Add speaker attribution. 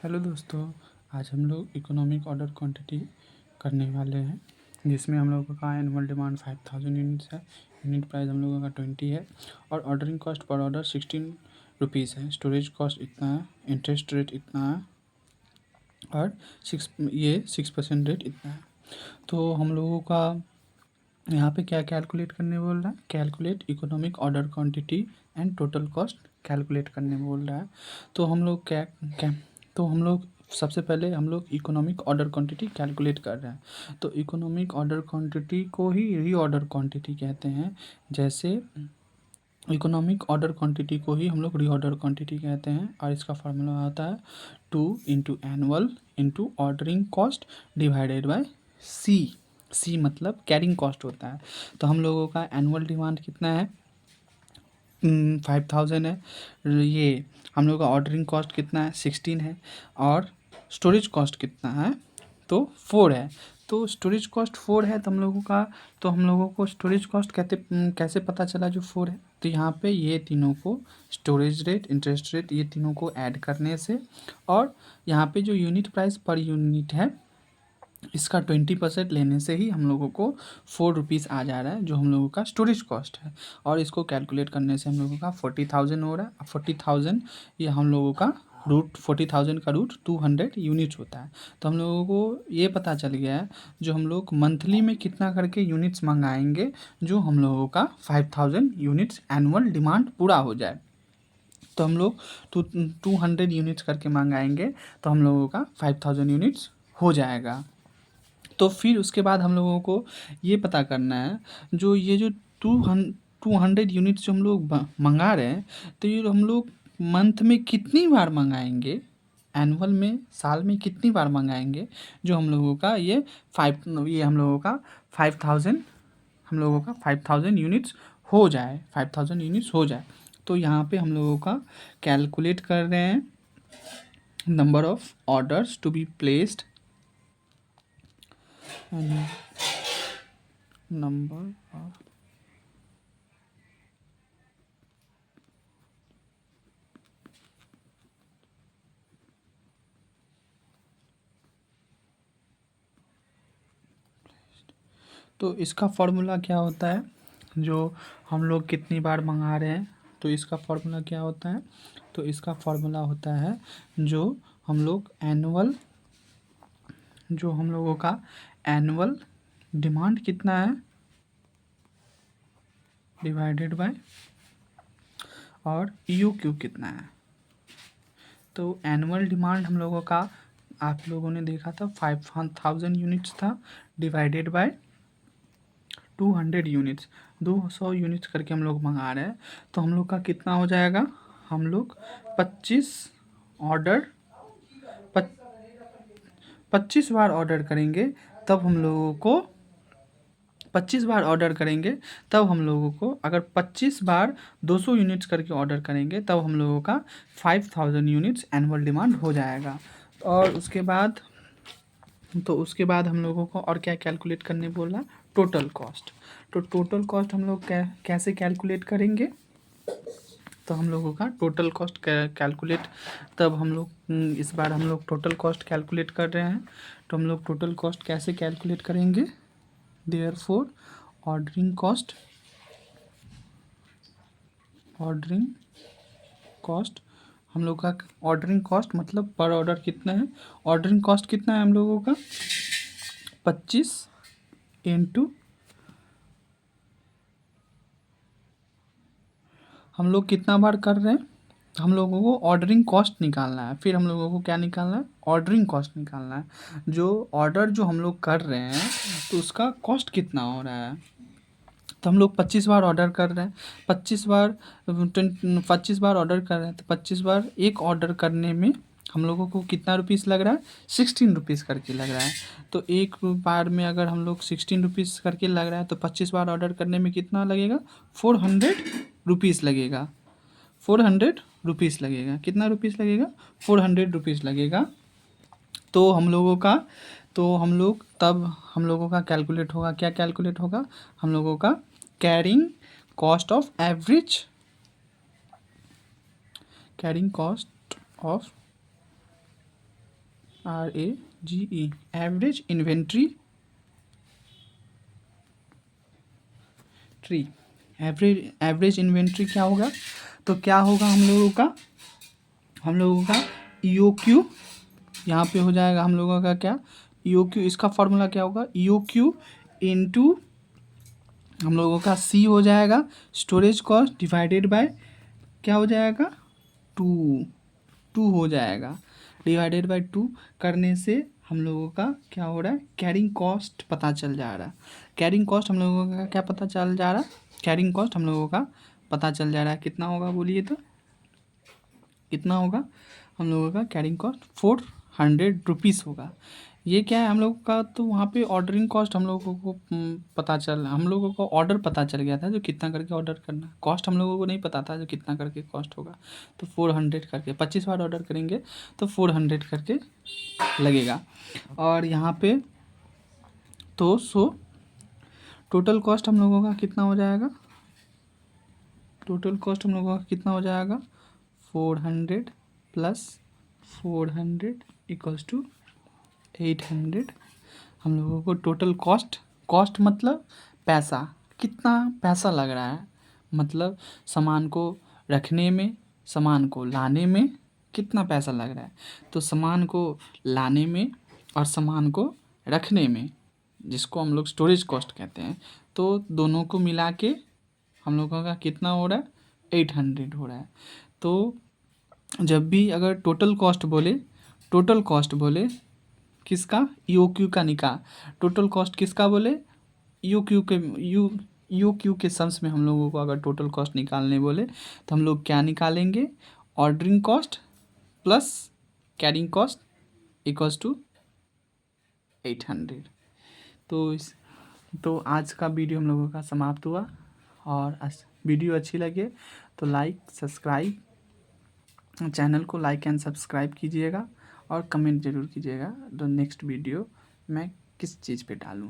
Speaker 1: Hello दोस्तों। आज हम लोग इकोनॉमिक ऑर्डर क्वांटिटी करने वाले हैं, जिसमें हम लोगों का एनुअल डिमांड 5000 यूनिट्स है। यूनिट प्राइस हम लोगों का 20 है और ordering cost per order 16 rupees है। स्टोरेज कॉस्ट इतना है, इंटरेस्ट रेट इतना है और 6% रेट इतना है। तो हम लोगों का यहाँ पे क्या कैलकुलेट करने बोल रहा है, calculate economic order quantity and total cost calculate करने बोल रहा है। तो हम लोग क्या क्या तो हम लोग सबसे पहले हम लोग इकोनॉमिक ऑर्डर क्वांटिटी कैलकुलेट कर रहे हैं। तो इकोनॉमिक ऑर्डर क्वांटिटी को ही रीऑर्डर क्वांटिटी कहते हैं। जैसे इकोनॉमिक ऑर्डर क्वांटिटी को ही हम लोग रीऑर्डर क्वांटिटी कहते हैं और इसका फार्मूला आता है 2 × annual × ordering cost divided by C. C मतलब कैरिंग कॉस्ट होता है। तो हम लोगों का एनुअल डिमांड कितना है, 5000 है। ये हम लोग का ऑर्डरिंग कॉस्ट कितना है, 16 है। और स्टोरेज कॉस्ट कितना है, तो 4 है। तो स्टोरेज कॉस्ट 4 है तो हम लोगों को स्टोरेज कॉस्ट कैसे पता चला जो 4 है। तो यहाँ पे ये तीनों को स्टोरेज रेट, इंटरेस्ट रेट, ये तीनों को ऐड करने से और यहाँ पे जो यूनिट प्राइस पर यूनिट है इसका 20% लेने से ही हम लोगों को 4 रुपीज़ आ जा रहा है, जो हम लोगों का स्टोरेज कॉस्ट है। और इसको कैलकुलेट करने से हम लोगों का 40,000 हो रहा है। 40,000 ये हम लोगों का 40,000 का रूट 200 यूनिट्स होता है। तो हम लोगों को ये पता चल गया है जो हम लोग मंथली में कितना करके यूनिट्स मंगाएंगे, जो हम लोगों का 5000 यूनिट्स एनुअल डिमांड पूरा हो जाए। तो हम लोग 200 यूनिट्स करके मंगाएंगे तो हम लोगों का 5000 यूनिट्स हो जाएगा। तो फिर उसके बाद हम लोगों को ये पता करना है जो 200 यूनिट्स जो हम लोग मंगा रहे हैं, तो ये हम लोग मंथ में कितनी बार मंगाएंगे, एनुअल में साल में कितनी बार मंगाएंगे, जो हम लोगों का ये हम लोगों का 5000 हम लोगों का 5000 यूनिट्स हो जाए, 5000 यूनिट्स हो जाए। तो यहाँ पे हम लोगों का कैलकुलेट कर रहे हैं number of orders to be placed and number of तो इसका फॉर्मूला क्या होता है, जो हम लोग कितनी बार मंगा रहे हैं, तो इसका फॉर्मूला क्या होता है। तो इसका फॉर्मूला होता है जो हम लोग जो हम लोगों का एनुअल डिमांड कितना है डिवाइडेड बाय और यू क्यू कितना है। तो एनुअल डिमांड हम लोगों का आप लोगों ने देखा था 5000 यूनिट्स था, डिवाइडेड बाय 200 यूनिट्स, 200 यूनिट्स करके हम लोग मंगा रहे हैं। तो हम लोग का कितना हो जाएगा, हम लोग 25 बार ऑर्डर करेंगे तब हम लोगों को 25 बार ऑर्डर करेंगे तब हम लोगों को, अगर 25 बार 200 यूनिट्स करके ऑर्डर करेंगे तब हम लोगों का 5000 यूनिट्स एनुअल डिमांड हो जाएगा। और उसके बाद हम लोगों को और क्या कैलकुलेट करने बोला, टोटल कॉस्ट। तो टोटल कॉस्ट हम लोग कैसे कैलकुलेट करेंगे, तो हम लोगों का टोटल कॉस्ट कैलकुलेट तब हम लोग इस बार हम लोग टोटल कॉस्ट कैलकुलेट कर रहे हैं। तो हम लोग टोटल कॉस्ट कैसे कैलकुलेट करेंगे, देयरफॉर ऑर्डरिंग कॉस्ट हम लोग का ऑर्डरिंग कॉस्ट मतलब पर ऑर्डर कितना है, ऑर्डरिंग कॉस्ट कितना है हम लोगों का 25 इंटू हम लोग कितना बार कर रहे हैं, हम लोगों को ऑर्डरिंग कॉस्ट निकालना है। फिर हम लोगों को क्या निकालना है, ऑर्डरिंग कॉस्ट निकालना है। जो ऑर्डर जो हम लोग कर रहे हैं तो उसका कॉस्ट कितना हो रहा है। तो हम लोग 25 बार ऑर्डर कर रहे हैं, 25 बार ऑर्डर कर रहे हैं, तो 25 बार एक ऑर्डर करने में हम लोगों को कितना रुपीस लग रहा है, 16 रुपीज़ करके लग रहा है। तो एक बार में अगर हम लोग 16 रुपीज़ करके लग रहा है तो 25 बार ऑर्डर करने में कितना लगेगा, 400 रुपीज़ लगेगा। 400 रुपीज़ लगेगा, कितना रुपीज़ लगेगा, 400 रुपीज़ लगेगा। तो हम लोगों का तब हम लोगों का कैलकुलेट होगा, क्या कैलकुलेट होगा, हम लोगों का carrying cost of RAGE, average inventory tree. Average inventory क्या होगा, तो क्या होगा हम लोगों का EOQ, यहाँ पे हो जाएगा हम लोगों का क्या EOQ, इसका फॉर्मूला क्या होगा EOQ इंटू हम लोगों का C हो जाएगा स्टोरेज कॉस्ट डिवाइडेड बाय क्या हो जाएगा 2 हो जाएगा, डिवाइडेड बाय 2 करने से हम लोगों का क्या हो रहा है कैरिंग कॉस्ट पता चल जा रहा है। कैरिंग कॉस्ट हम लोगों का क्या पता चल जा रहा है, कैरिंग कॉस्ट हम लोगों का पता चल जा रहा है कितना होगा, बोलिए तो कितना होगा हम लोगों का कैरिंग कॉस्ट 400 रुपीज़ होगा। ये क्या है हम लोगों का, तो वहाँ पे ऑर्डरिंग कॉस्ट हम लोगों को हम लोगों को ऑर्डर पता चल गया था जो कितना करके ऑर्डर करना, कॉस्ट हम लोगों को नहीं पता था जो कितना करके कॉस्ट होगा। तो 400 करके 25 बार ऑर्डर करेंगे तो 400 करके लगेगा। और यहाँ पे तो टोटल कॉस्ट हम लोगों का कितना हो जाएगा, टोटल कॉस्ट हम लोगों का कितना हो जाएगा 400 प्लस 400 इक्वल्स टू 800। हम लोगों को टोटल कॉस्ट मतलब पैसा, कितना पैसा लग रहा है, मतलब सामान को रखने में सामान को लाने में कितना पैसा लग रहा है। तो सामान को लाने में और सामान को रखने में, जिसको हम लोग स्टोरेज कॉस्ट कहते हैं, तो दोनों को मिला के हम लोगों का कितना हो रहा है 800 हो रहा है। तो जब भी अगर टोटल कॉस्ट बोले किसका EOQ का निकाल, टोटल कॉस्ट किसका बोले EOQ के सम्स में हम लोगों को अगर टोटल कॉस्ट निकालने बोले तो हम लोग क्या निकालेंगे ordering cost plus carrying cost equals to 800। तो आज का वीडियो हम लोगों का समाप्त हुआ, और वीडियो अच्छी लगे तो चैनल को लाइक एंड सब्सक्राइब कीजिएगा और कमेंट ज़रूर कीजिएगा तो नेक्स्ट वीडियो मैं किस चीज़ पे डालूँ।